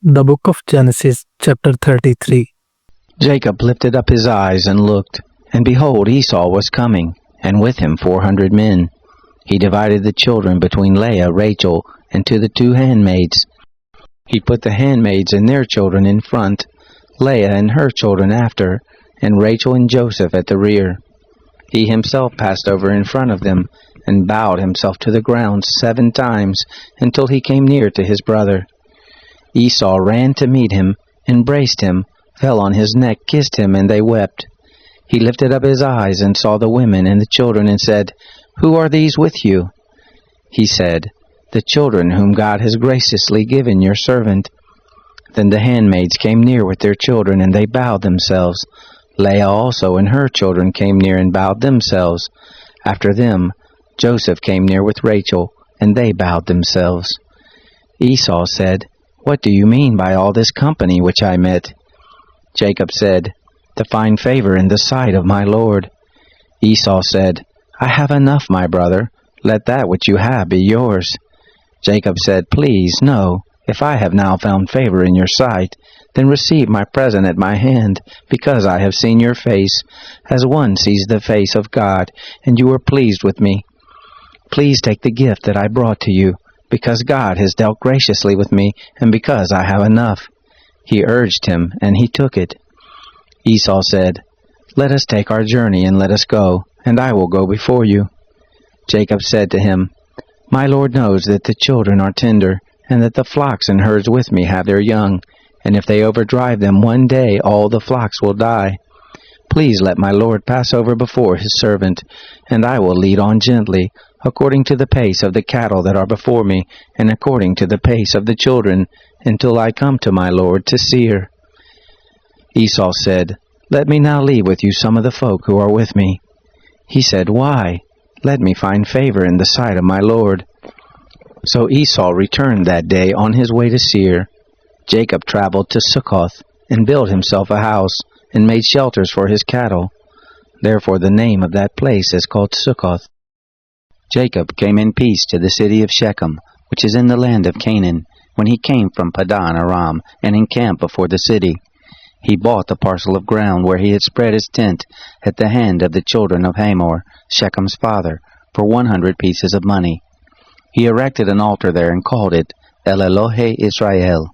The book of Genesis, chapter 33. Jacob lifted up his eyes and looked, and behold, Esau was coming, and with him 400 men. He divided the children between Leah, Rachel, and to the 2 handmaids. He put the handmaids and their children in front, Leah and her children after, and Rachel and Joseph at the rear. He himself passed over in front of them, and bowed himself to the ground 7 times, until he came near to his brother. Esau ran to meet him, embraced him, fell on his neck, kissed him, and they wept. He lifted up his eyes and saw the women and the children, and said, "Who are these with you?" He said, "The children whom God has graciously given your servant." Then the handmaids came near with their children, and they bowed themselves. Leah also and her children came near and bowed themselves. After them, Joseph came near with Rachel, and they bowed themselves. Esau said, "What do you mean by all this company which I met?" Jacob said, "To find favor in the sight of my Lord." Esau said, "I have enough, my brother. Let that which you have be yours." Jacob said, "Please, no. If I have now found favor in your sight, then receive my present at my hand, because I have seen your face, as one sees the face of God, and you were pleased with me. Please take the gift that I brought to you, because God has dealt graciously with me, and because I have enough." He urged him, and he took it. Esau said, "Let us take our journey, and let us go, and I will go before you." Jacob said to him, "My Lord knows that the children are tender, and that the flocks and herds with me have their young, and if they overdrive them one day, all the flocks will die. Please let my Lord pass over before his servant, and I will lead on gently, according to the pace of the cattle that are before me, and according to the pace of the children, until I come to my Lord to Seir." Esau said, "Let me now leave with you some of the folk who are with me." He said, "Why? Let me find favor in the sight of my Lord." So Esau returned that day on his way to Seir. Jacob traveled to Succoth, and built himself a house, and made shelters for his cattle. Therefore the name of that place is called Succoth. Jacob came in peace to the city of Shechem, which is in the land of Canaan, when he came from Padan Aram, and encamped before the city. He bought the parcel of ground where he had spread his tent at the hand of the children of Hamor, Shechem's father, for 100 pieces of money. He erected an altar there and called it El Elohe Israel.